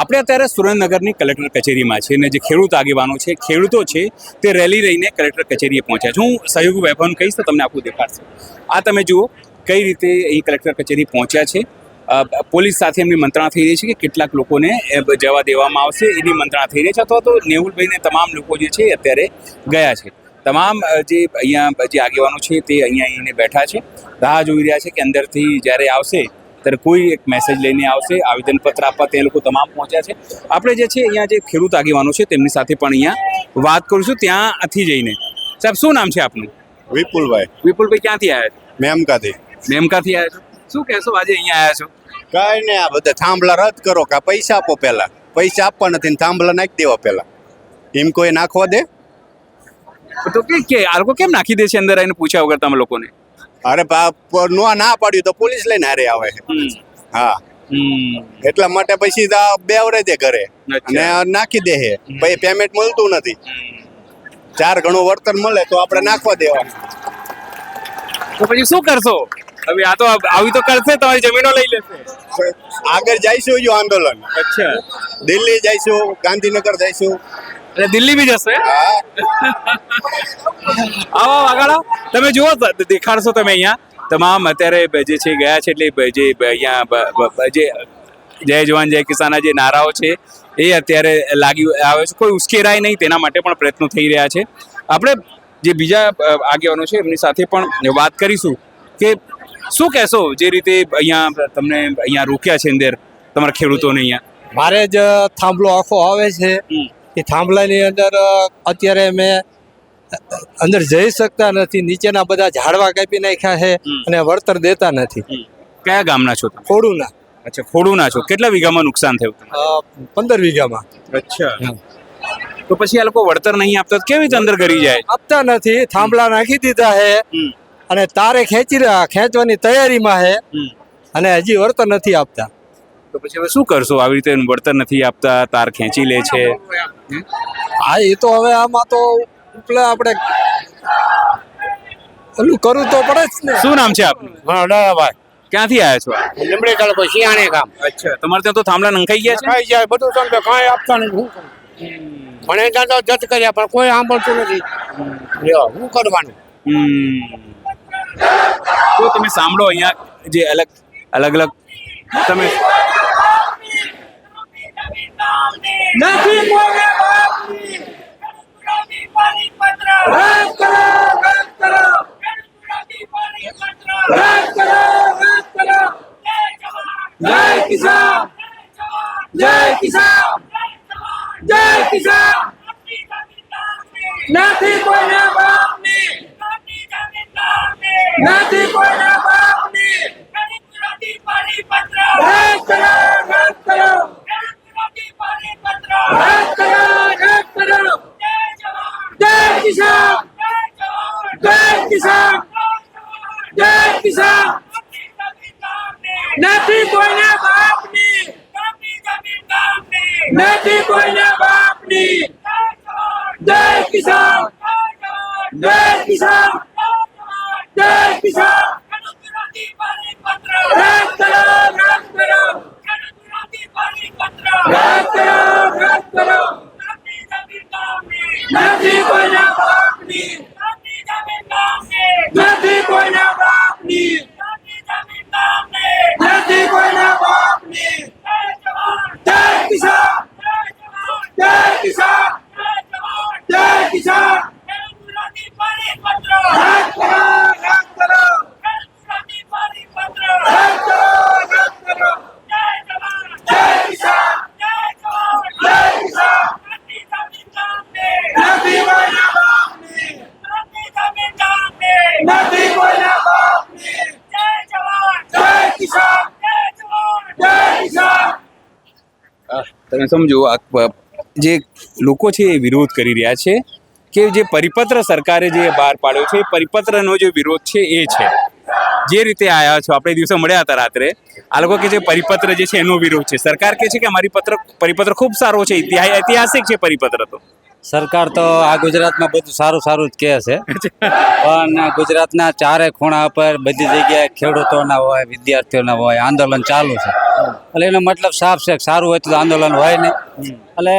આપણે અત્યારે સુરેન્દ્રનગરની કલેક્ટર કચેરીમાં છે અને જે ખેડૂત આગેવાનો છે, ખેડૂતો છે, તે રેલી લઈને કલેક્ટર કચેરીએ પહોંચ્યા છે. હું સહયોગી વૈભવને કહીશ તો તમને આખું દેખાડશે. આ તમે જુઓ કઈ રીતે અહીં કલેક્ટર કચેરી પહોંચ્યા છે. પોલીસ સાથે એમની મંત્રણા થઈ રહી છે કે કેટલાક લોકોને જવા દેવામાં આવશે એની મંત્રણા થઈ રહી છે, અથવા તો નેહુલભાઈને તમામ લોકો જે છે અત્યારે ગયા છે. તમામ જે અહીંયા જે આગેવાનો છે તે અહીંયા આવીને બેઠા છે, રાહ જોઈ રહ્યા છે કે અંદરથી જ્યારે આવશે ત્યારે કોઈ એક મેસેજ લઈને આવશે, આવેદનપત્ર આપવા તે લોકો તમામ પહોંચ્યા છે. આપણે જે છે અહીંયા જે ખેડૂત આગેવાનો છે તેમની સાથે પણ અહીંયા વાત કરીશું ત્યાંથી જઈને. સાહેબ, શું નામ છે આપનું? વિપુલભાઈ. વિપુલભાઈ ક્યાંથી આવ્યા છો? મેમકાથી. મેમકાથી આવ્યા છો. શું કહેશો આજે અહીંયા આવ્યા છો? કઈ ને આ બધા થાંભલા રદ કરો કે પૈસા આપો પહેલા. પૈસા આપવા નથી ને થાંભલા નાખી દેવા પહેલા. એમ કોઈ નાખવા દે? તો કે આ લોકો કેમ નાખી દે છે અંદર આવીને પૂછ્યા વગર તમે લોકોને? અરે નો ના પાડ્યું તો પોલીસ લઈને હારે આવે છે. હા, એટલા માટે પછી બેવરે દે ઘરે અને નાખી દે છે. પછી પેમેન્ટ મળતું નથી. 4 ગણું વળતર મળે તો આપણે નાખવા દેવાનું. તો પછી શું કરશો હવે? આ તો આવી તો કરશે, તમારી જમીનો લઈ લેશે. આગળ જઈશું જો આંદોલન. અચ્છા, દિલ્હી જઈશું, ગાંધીનગર જઈશું. એટલે દિલ્હી બી જશે? હા, આવો આગળ તમે જુઓ, દેખાડશો તમે અહીંયા તમામ અત્યારે જે છે ગયા છે. એટલે જે અહીંયા જે જય જવાન જય કિસાનના જે નારાઓ છે એ અત્યારે લાગી આવે છે. કોઈ ઉશ્કેરાય નહીં તેના માટે પણ પ્રયત્નો થઈ રહ્યા છે. આપણે જે બીજા આગેવાનો છે એમની સાથે પણ વાત કરીશું કે શું કહેશો જે રીતે અહીંયા તમને અહીંયા રોક્યા છે અંદર તમારા ખેડૂતોને. અહીંયા મારે જ થાંભલો આખો આવે છે. એ થાંભલાની અંદર અત્યારે મેં અંદર જઈ શકતા નથી. નીચેના બધા ઝાડવા કાપી નાખ્યા છે અને વળતર દેતા નથી. કયા ગામના છો તમે? ખોડુના. અચ્છા, ખોડુના છો. કેટલા વીઘામાં નુકસાન થયું? 15 વીઘામાં. અચ્છા, તો પછી આ લોકો વળતર નહીં આપતા કેવી રીતે અંદર કરી જાય? આપતા નથી. થાંભલા નાખી દીધા છે અને તારે ખેંચવાની તૈયારીમાં છે અને હજી વળતર નથી આપતા. તો પછી હવે શું કરશો? આવી રીતે વળતર નથી આપતા, તાર ખેંચી લે છે. હા, એ તો હવે આમાં તો આપણે ઓલું કરવું તો પડે જ ને. શું નામ છે આપનું? ભાઈ, ક્યાંથી આવ્યા છો? લીમડી તાલુકો શિયાણે ગામ. અચ્છા, તમારે ત્યાં તો થાંભલા નંખાઈ ગયા છે? ખાઈ જાય બધું તમે કાંઈ આપતા નથી. શું કરું? પણ એ તો જત કર્યા પણ કોઈ સાંભળતું નથી. શું કરવાનું? તો તમે સાંભળો અહીંયા જે અલગ અલગ તમે નથી કોઈને બાપની વિરોધી પરિપત્ર રદ કરો, રદ કરો. વિરોધી પરિપત્ર રદ કરો, રદ કરો. જય કિસાન, જય કિસાન, જય કિસાન. નથી કોઈના બાપની, નથી કોઈના બાપની. વિરોધી પરિપત્ર રદ કરો, રદ કરો. જય કિસાન, જય કિસાન, જય કિસાન. નથી કોઈના બાપની, નથી કોઈના બાપની. જય કિસાન, જય કિસાન, જય કિસાન. રદ કરો, રદ કરો. રદ કરો, રદ કરો. નથી કોઈના બાપની, નથી કોઈના બાપની. નથી કોઈના બાપની. જય કિસાન, જય કિસાન, જય કિસાન. રદ કરો, રદ કરો. રદ કરો, રદ કરો. જય કિસાન, જય કિસાન. નથી કોઈના બાપની, નથી કોઈના બાપની. જય કિસાન, જય કિસાન. તમે સમજો જે લોકો છે એ વિરોધ કરી રહ્યા છે કે જે પરિપત્ર સરકારે જે બહાર પાડ્યો છે એ પરિપત્રનો જે વિરોધ છે એ છે. જે રીતે આવ્યા છો, આપણે દિવસે મળ્યા હતા રાત્રે, આ લોકો કે જે પરિપત્ર જે છે એનો વિરોધ છે. સરકાર કહે છે કે અમારી પરિપત્ર ખૂબ સારો છે, ઐતિહાસિક છે પરિપત્ર. તો સરકાર તો આ ગુજરાતમાં બધું સારું સારું જ કહે છે, પણ ગુજરાતના ચારે ખૂણા પર બધી જગ્યાએ ખેડૂતોના હોય, વિદ્યાર્થીઓના હોય, આંદોલન ચાલુ છે. એટલે એનો મતલબ સાફ છે કે સારું હોય તો આંદોલન હોય નહીં. એટલે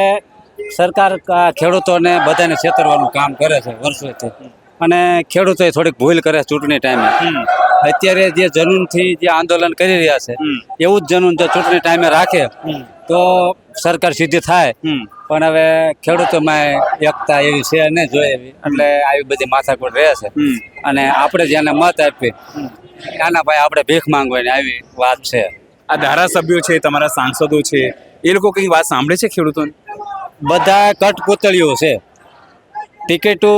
સરકાર ખેડૂતોને બધાને છેતરવાનું કામ કરે છે વર્ષોથી, અને ખેડૂતોએ થોડીક ભૂલ કરે છે ચૂંટણી ટાઈમે. અત્યારે જે જનૂનથી જે આંદોલન કરી રહ્યા છે એવું જ જનૂન જો ચૂંટણી ટાઈમે રાખે તો સરકાર સીધી થાય. પણ હવે ખેડૂતોમાં એકતા એવી છે નહીં જોઈએ એવી, એટલે આવી બધી માથાકૂટ રહે છે. અને આપણે જેને મત આપીએ એના ભાઈ આપણે ભીખ માંગવાની આવી વાત છે. આ ધારાસભ્યો છે, તમારા સાંસદો છે, એ લોકો કઈ વાત સાંભળે છે ખેડૂતોની? બધા કટપુતળીઓ છે. ટિકિટો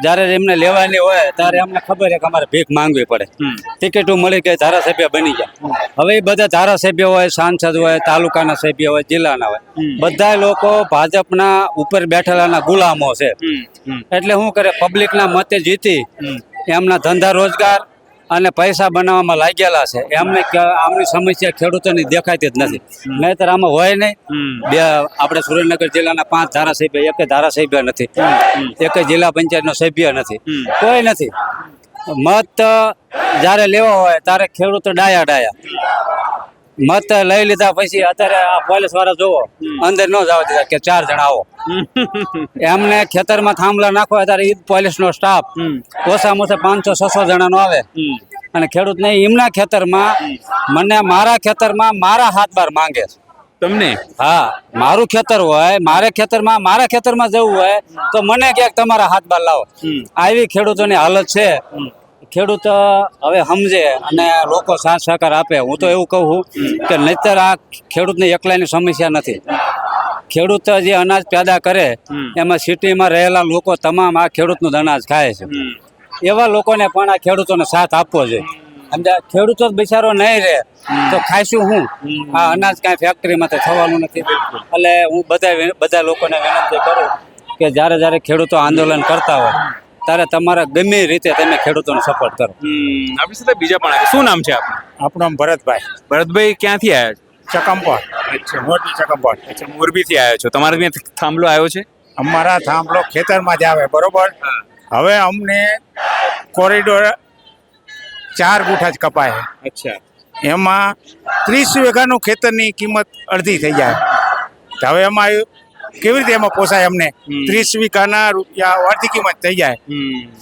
જ્યારે એમને લેવાની હોય ત્યારે અમને ખબર છે કે અમારે ભીખ માંગવી પડે. ટિકિટો મળી ગઈ, ધારાસભ્ય બની ગયા. હવે એ બધા ધારાસભ્ય હોય, સાંસદ હોય, તાલુકાના સભ્ય હોય, જિલ્લાના હોય, બધા લોકો ભાજપના ઉપર બેઠેલાના ગુલામો છે. એટલે શું કરે, પબ્લિકના મતે જીતી એમના ધંધા રોજગાર અને પૈસા બનાવવામાં લાગેલા છે. એમને આમની સમસ્યા ખેડૂતોની દેખાતી જ નથી. નહીતર આમાં હોય નહીં. બે આપણે સુરેન્દ્રનગર જિલ્લાના 5 ધારાસભ્ય, એક ધારાસભ્ય નથી, એક જિલ્લા પંચાયતનો સભ્ય નથી, કોઈ નથી. મત જ્યારે લેવા હોય ત્યારે ખેડૂતો ડાયા મત લઈ લીધા પછી અત્યારે આ પોલીસ વાળા જોવો અંદર ન જવા દીધા કે 4 જણા આવો. એમને ખેતરમાં થાંભલા નાખો ત્યારે પોલીસ નો સ્ટાફ ઓછામાં ઓછા 500-600 જણાનો આવે. અને ખેડૂત ને એમના ખેતરમાં મને મારા ખેતરમાં મારા હાથબાર માંગે છે. તમને? હા, મારું ખેતર હોય, મારા ખેતરમાં જવું હોય તો મને ક્યાંક તમારા હાથબાર લાવો. આવી ખેડૂતોની હાલત છે. ખેડૂત હવે સમજે અને લોકો સાથ સહકાર આપે. હું તો એવું કહું છું કે નહીતર આ ખેડૂતને એકલાની સમસ્યા નથી. ખેડૂત જે અનાજ પેદા કરે એમાં સિટીમાં રહેલા લોકો તમામ આ ખેડૂતનું જ અનાજ ખાય છે. એવા લોકોને પણ આ ખેડૂતોને સાથ આપવો જોઈએ. સમજ્યા? ખેડૂતો બિચારો નહીં રહે તો ખાઈશું હું? આ અનાજ કાંઈ ફેક્ટરીમાં તો થવાનું નથી. એટલે હું બધા લોકોને વિનંતી કરું કે જ્યારે ખેડૂતો આંદોલન કરતા હોય ત્યારે તમારા ગમે રીતે તમે ખેડૂતોને સપોર્ટ કરો. આપણી સાથે બીજા પણ આવે. શું નામ છે આપનું? આપણું નામ ભરતભાઈ. ભરતભાઈ ક્યાંથી આવ્યા છો? ચકમપોર. અચ્છા, મોટી ચકમપોર. અચ્છા, મોરબીથી આવ્યા છો. તમારે ત્યાં થાંભલો આવ્યો છે? અમારા થાંભલો ખેતરમાં જ આવે, બરોબર. હવે અમને કોરિડોર 4 ગુઠા જ કપાય. અચ્છા. એમાં 30 વીઘાનું ખેતરની કિંમત અડધી થઈ જાય. તો હવે એમાં કેવી રીતે એમાં પોસાય અમને? 30 વીઘાના રૂપિયા અડધી કિંમત થઈ જાય.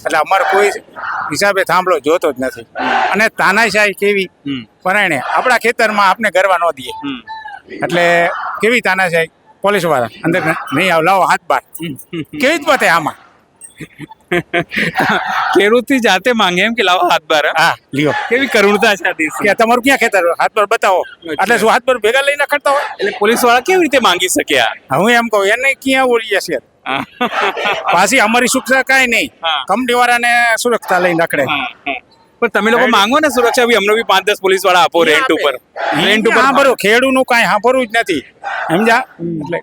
એટલે અમારે કોઈ હિસાબે થાંભલો જોતો જ નથી. અને તાનાશાહી કેવી પરાયણે આપણા ખેતરમાં આપને ગરવા ન દઈએ. એટલે કેવી તાનાશાહી? પોલીસ વાળા અંદર નહીં આવ, લાવો હાથ બાર, કેવી જ પતે આમાં? ખેડૂતથી જાતે માંગે એમ કે લાવો હાથ બાર? હા, લ્યો. કેવી કરુણતા છે આ દેશની. કે તમારું ક્યાં ખેતર? હાથ બાર બતાવો. એટલે શું હાથ બાર ભેગા લઈને કરતા હોય? એટલે પોલીસ વાળા કેવી રીતે માંગી શક્યા? હું એમ કહું, એને ક્યાં ઓળી છે? પાછી અમારી સુરક્ષા કાંઈ નહીં, કંપની વાળાને સુરક્ષા લઈને રખડે. પણ તમે લોકો માંગો ને સુરક્ષા બી. અમને બી 5-10 પોલીસ વાળા આપો રેન્ટ ઉપર. હા, બરોબર. ખેડૂતનું કાંઈ સાંભળવું જ નથી. સમજા? એટલે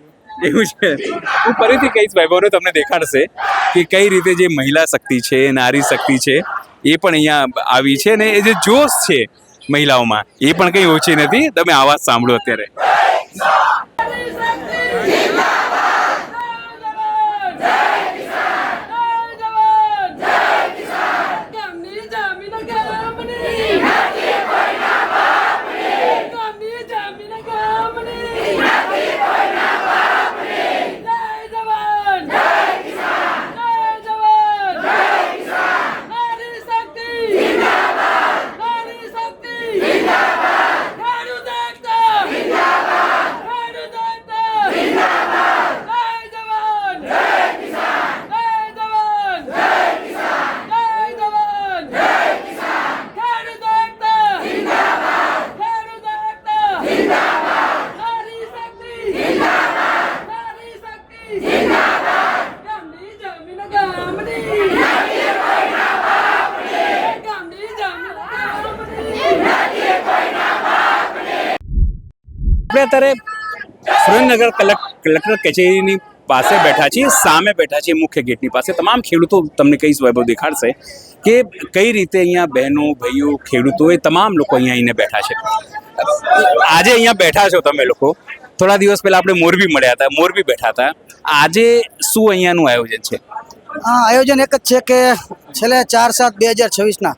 એવું છે. હું ફરીથી કહીશ ભાઈ, તમને દેખાડશે કે કઈ રીતે જે મહિલા શક્તિ છે, નારી શક્તિ છે, એ પણ અહીંયા આવી છે. ને એ જે જોશ છે મહિલાઓમાં, એ પણ કઈ ઓછી નથી. તમે આવાજ સાંભળો અત્યારે. આપણે અત્યારે સુરેન્દ્રનગર કલેક્ટર કચેરીની પાસે બેઠા છીએ. સામે બેઠા છીએ મુખ્ય ગેટની પાસે. તમામ ખેડૂતો તમને કઈ વૈભવ દેખાડશે કે કઈ રીતે અહીંયા બહેનો, ભાઈઓ, ખેડૂતો, એ તમામ લોકો અહીંયા આવીને બેઠા છે. આજે અહીંયા બેઠા છો તમે લોકો. થોડા દિવસ પહેલા આપણે મોરબી મળ્યા હતા, મોરબી બેઠા હતા. આજે શું અહીંયાનું આયોજન છે? આયોજન એક જ છે કે છેલ્લે 4/7/2026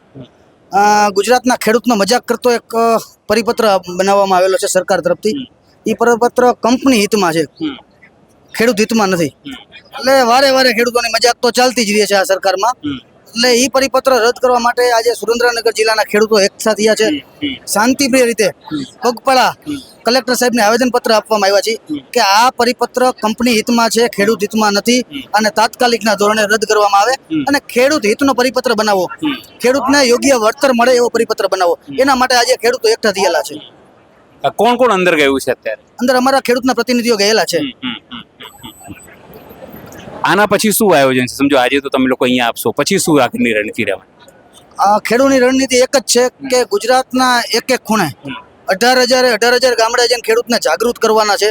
ગુજરાતના ખેડૂતનો મજાક કરતો એક પરિપત્ર બનાવવામાં આવેલો છે સરકાર તરફથી. એ પરિપત્ર કંપની હિતમાં છે, ખેડૂત હિતમાં નથી. એટલે વારે વારે ખેડૂતોની મજાક તો ચાલતી જ રહે છે આ સરકારમાં. એટલે એ પરિપત્ર રદ કરવા માટે આજે સુરેન્દ્રનગર જિલ્લાના ખેડૂતો એકઠા થયા છે. શાંતિપ્રિય રીતે પગપાળા કલેક્ટર સાહેબને આવેદનપત્ર આપવામાં આવ્યા છે કે આ પરિપત્ર કંપની હિતમાં છે, ખેડૂત હિતમાં નથી, અને તાત્કાલિકના ધોરણે રદ કરવામાં આવે અને ખેડૂત હિતનો પરિપત્ર બનાવો, ખેડૂતને યોગ્ય વળતર મળે એવો પરિપત્ર બનાવો. એના માટે આજે ખેડૂતો એકઠા થયેલા છે. કોણ કોણ અંદર ગયું છે અત્યારે? અંદર અમારા ખેડૂતના પ્રતિનિધિઓ ગયેલા છે. આના પછી શું આયોજન છે? સમજો આજે તો તમે લોકો અહીંયા આપશો, પછી શું આગળની રણનીતિ રહેવાની? ખેડૂતની રણનીતિ એક જ છે કે ગુજરાતના એક એક ખૂણે 18,000 ગામડે જઈને ખેડૂતને જાગૃત કરવાના છે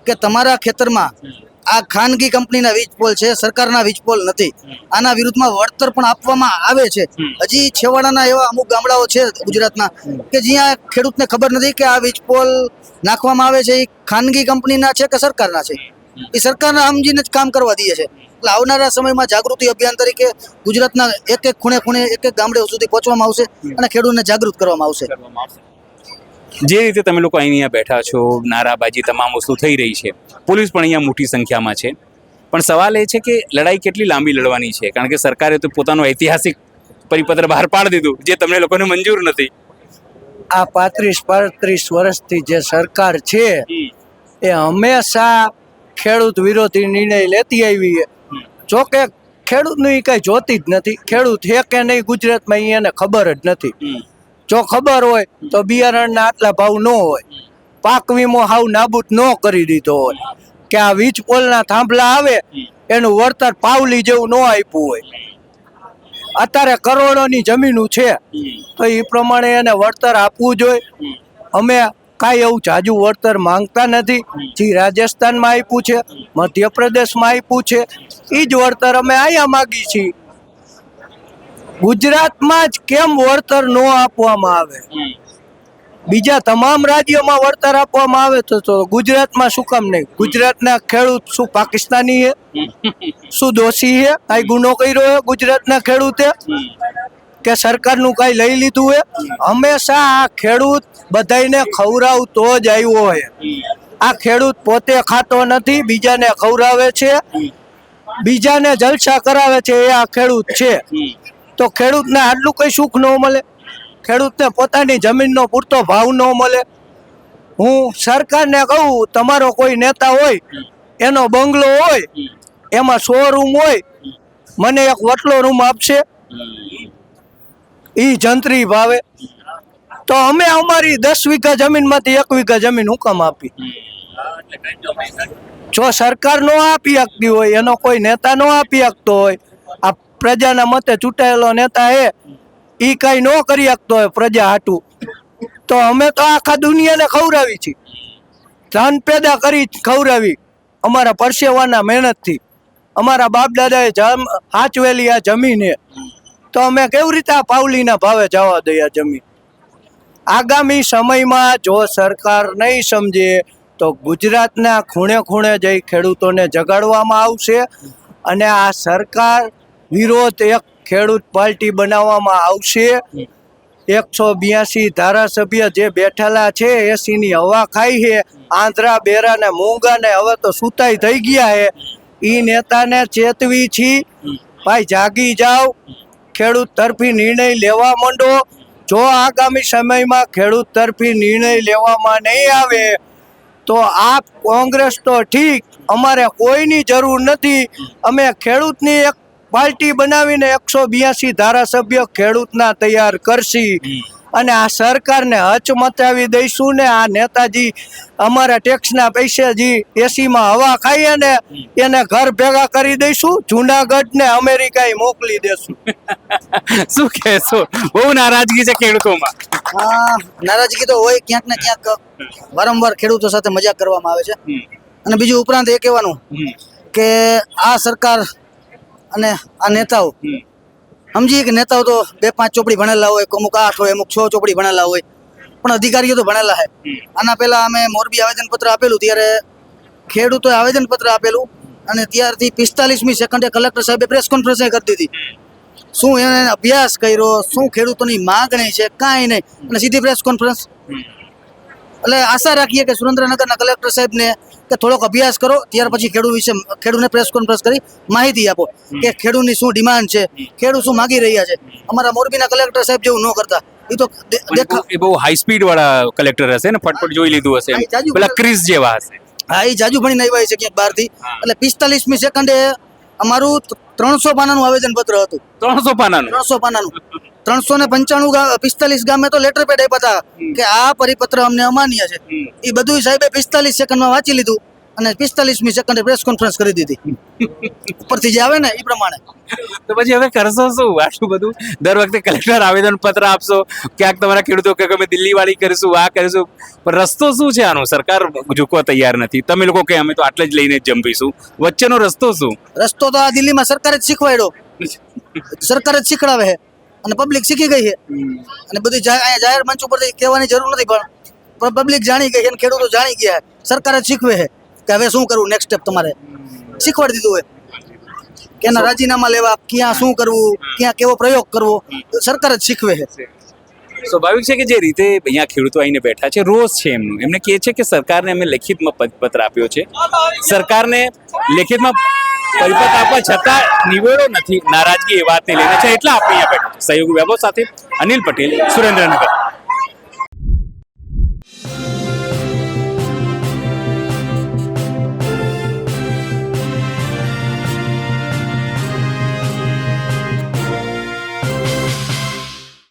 કે તમારા ખેતરમાં આ ખાનગી કંપનીના વીજ પોલ છે, સરકારના વીજ પોલ નથી. આના વિરુદ્ધમાં વળતર પણ આપવામાં આવે છે. હજી છેવાડાના એવા અમુક ગામડાઓ છે ગુજરાતના કે જ્યાં ખેડૂતને ખબર નથી કે આ વીજ પોલ નાખવામાં આવે છે એ ખાનગી કંપનીના છે કે સરકારના છે. એ સરકારના સમજીને જ કામ કરવા દે છે. એટલે આવનારા સમયમાં જાગૃતિ અભિયાન તરીકે ગુજરાતના એક એક ખૂણે એક એક ગામડે સુધી પહોંચવામાં આવશે અને ખેડૂતને જાગૃત કરવામાં આવશે. જે રીતે તમે લોકો અહીંયા બેઠા છો, નારાબાજી તમામ વસ્તુ થઈ રહી છે, પોલીસ પણ અહીંયા મોટી સંખ્યામાં છે, પણ સવાલ એ છે કે લડાઈ કેટલી લાંબી લડવાની છે? કારણ કે સરકારે તો પોતાનું ઐતિહાસિક પરિપત્ર બહાર પાડી દીધું જે તમને લોકોને મંજૂર નથી. આ 35 વર્ષથી જે સરકાર છે એ હંમેશા ખેડૂત વિરોધી નિર્ણય લેતી આવી છે. જોકે ખેડૂતનું એ કઈ જોતી જ નથી. ખેડૂત છે કે નહીં ગુજરાતમાં એને ખબર જ નથી. જો ખબર હોય તો બિયારણના આટલા ભાવ ન હોય, પાક વીમો હાવ નાબૂદ ન કરી દીધો હોય, કે આ વીજ પોલના થાંભલા આવે એનું વળતર પાવલી જેવું ન આપ્યું હોય. અત્યારે કરોડોની જમીનો છે તો એ પ્રમાણે એને વળતર આપવું જોઈએ. અમે કાંઈ એવું જાજુ વળતર માંગતા નથી. જે રાજસ્થાનમાં આપ્યું છે, મધ્યપ્રદેશમાં આપ્યું છે, એ જ વળતર અમે અહીંયા માગી છીએ. ગુજરાતમાં જ કેમ વળતર ન આપવામાં આવે? બીજા તમામ રાજ્યોમાં વળતર આપવામાં આવે તો ગુજરાતમાં શું કામ નહીં? ગુજરાતના ખેડૂત શું પાકિસ્તાની છે? શું દોષી છે? કાંઈ ગુનો કર્યો છે ગુજરાતના ખેડૂતે કે સરકારનું કાંઈ લઈ લીધું છે? હંમેશા આ ખેડૂત બધાને ખવડાવતો જ આવ્યો છે. આ ખેડૂત પોતે ખાતો નથી, બીજાને ખવડાવે છે, બીજાને જલસા કરાવે છે. એ આ ખેડૂત છે. તો ખેડૂતને આટલું કઈ સુખ ન મળે? ખેડૂતને પોતાની જમીનનો પૂરતો ભાવ ન મળે? હું સરકારને કહું, તમારો કોઈ નેતા હોય, એનો બંગલો હોય, એમાં 100 રૂમ હોય, મને એક વટલો રૂમ આપશે? ઈ જંત્રી ભાવે તો અમે અમારી 10 વીઘા જમીનમાંથી 1 વીઘા જમીન હું કામ આપી? જો સરકાર નો આપી શકતી હોય, એનો કોઈ નેતા નો આપી શકતો હોય, આ પ્રજાના મતે ચૂંટાયેલો નેતા એ કઈ ન કરી શકતો હોય પ્રજા હાટું, તો અમે તો આખા દુનિયાને ખવડાવી છીએ. ધન પેદા કરી ખવડાવી અમારા પરસેવાના મહેનતથી. અમારા બાપ દાદાએ સાચવેલી આ જમીન છે, તો અમે કેવી રીતે આ પાવલીના ભાવે જવા દઈએ જમીન? આગામી સમયમાં જો સરકાર નહીં સમજે તો ગુજરાતના ખૂણે ખૂણે જઈ ખેડૂતોને જગાડવામાં આવશે અને આ સરકાર વિરોધ એક ખેડૂત પાર્ટી બનાવવામાં આવશે. 182 ધારાસભ્ય જે બેઠેલા છે 80ની હવા ખાઈ છે. આંધ્રા બેરા ને મૂંગા ને હવે તો સુતાઈ થઈ ગયા છે. ઈ નેતાને ચેતવી છી, ભાઈ જાગી જાઓ, ખેડૂત તરફી નિર્ણય લેવા માંડો. જો આગામી સમયમાં ખેડૂત તરફી નિર્ણય લેવામાં નહીં આવે તો આપ કોંગ્રેસ તો ઠીક, અમારે કોઈની જરૂર નથી. અમે ખેડૂતની એક પાર્ટી બનાવીને 182 ધારાસભ્ય ખેડૂતના તૈયાર કરશી અને આ સરકારને હચમચાવી દઈશું ને આ નેતાજી અમારા ટેક્સના પૈસે જે એસીમાં હવા ખાઈએ ને એને ઘર ભેગા કરી દઈશું, જુનાગઢ ને અમેરિકાએ મોકલી દેશું. શું કહેશો? બહુ નારાજગી છે ખેડૂતોમાં. નારાજગી તો હોય, ક્યાંક ને ક્યાંક વારંવાર ખેડૂતો સાથે મજાક કરવામાં આવે છે. અને બીજું ઉપરાંત એ કહેવાનું કે આ સરકાર અને આ નેતાઓ સમજીએ કે નેતાઓ તો 2-5 ચોપડી ભણેલા હોય, અમુક 8 હોય, અમુક 6 ચોપડી ભણેલા હોય, પણ અધિકારીઓ તો ભણેલા છે. આના પહેલા અમે મોરબી આવેદનપત્ર આપેલું ત્યારે ખેડૂતોએ આવેદનપત્ર આપેલું અને ત્યારથી 45મી સેકન્ડે કલેક્ટર સાહેબે પ્રેસ કોન્ફરન્સ કરી દીધી. શું એને અભ્યાસ કર્યો, શું ખેડૂતોની માગણી છે, કાંઈ નહીં, અને સીધી પ્રેસ કોન્ફરન્સ. એટલે આશા રાખીએ કે સુરેન્દ્રનગરના કલેક્ટર સાહેબને કે થોડોક અભ્યાસ કરો, ત્યાર પછી ખેડૂતને પ્રેસ કોન્ફરન્સ કરી માહિતી આપો કે ખેડૂતની શું ડિમાન્ડ છે, ખેડૂત શું માગી રહ્યા છે. અમારા મોરબીના કલેક્ટર સાહેબ જેવું ન કરતા. એ તો એ બહુ હાઈ સ્પીડ વાળા કલેક્ટર હશે ને, ફટફટ જોઈ લીધું હશે હા, જાજુ પેલા ક્રિસ જેવા હશે. હા, એ જાજુ ભણીને આવ્યા છે ક્યાંક બહારથી. એટલે 45મી સેકન્ડે અમારું 300 પાનાનું આવેદન પત્ર હતું. 300 પાનાનું 300 પાનાનું 395 ગામે તો લેટર પેડ આપ્યા હતા કે આ પરિપત્ર અમને અમાન્ય છે. એ બધું સાહેબે 45 સેકન્ડમાં વાંચી લીધું અને 45મી સેકન્ડે પ્રેસ કોન્ફરન્સ કરી દીધી. ઉપરથી જે આવે ને એ પ્રમાણે. તો પછી હવે કરશો શું આટલું બધું? દર વખતે કલેક્ટર આવેદન પત્ર આપશો, ક્યાંક તમારા ખેડૂતો કે અમે દિલ્હી વાળી કરીશું, આ કરીશું, પણ રસ્તો શું છે આનો? સરકાર ઝૂકવા તૈયાર નથી. તમે લોકો કે અમે તો આટલે જ લઈને જ જંપીશું, વચ્ચેનો રસ્તો શું? રસ્તો તો આ દિલ્હીમાં સરકારે જ શીખવાડ્યો, સરકાર જ શીખડાવે છે અને પબ્લિક શીખી ગઈ છે. અને બધી અહીંયા જાહેર મંચ ઉપરથી કહેવાની જરૂર નથી, પણ પબ્લિક જાણી ગઈ છે અને ખેડૂતો જાણી ગયા છે. સરકાર જ શીખવે છે કે હવે શું કરવું, નેક્સ્ટ સ્ટેપ તમારે શીખવાડી દીધું હોય કે એના રાજીનામા લેવા, ક્યાં શું કરવું, ક્યાં કેવો પ્રયોગ કરવો, સરકાર જ શીખવે છે. સ્વાભાવિક છે કે જે રીતે અહીંયા ખેડૂતો આવીને બેઠા છે, રોષ છે એમનું. એમને કહે છે કે સરકારને અમે લેખિતમાં પરિપત્ર આપ્યો છે, સરકારને લેખિતમાં પરિપત્ર આપવા છતાં નિવેડો નથી, નારાજગી એ વાતને લઈને છે, એટલે આપણે અહીંયા બેઠા છે. સહયોગી વૈભવ સાથે અનિલ પટેલ, સુરેન્દ્રનગર.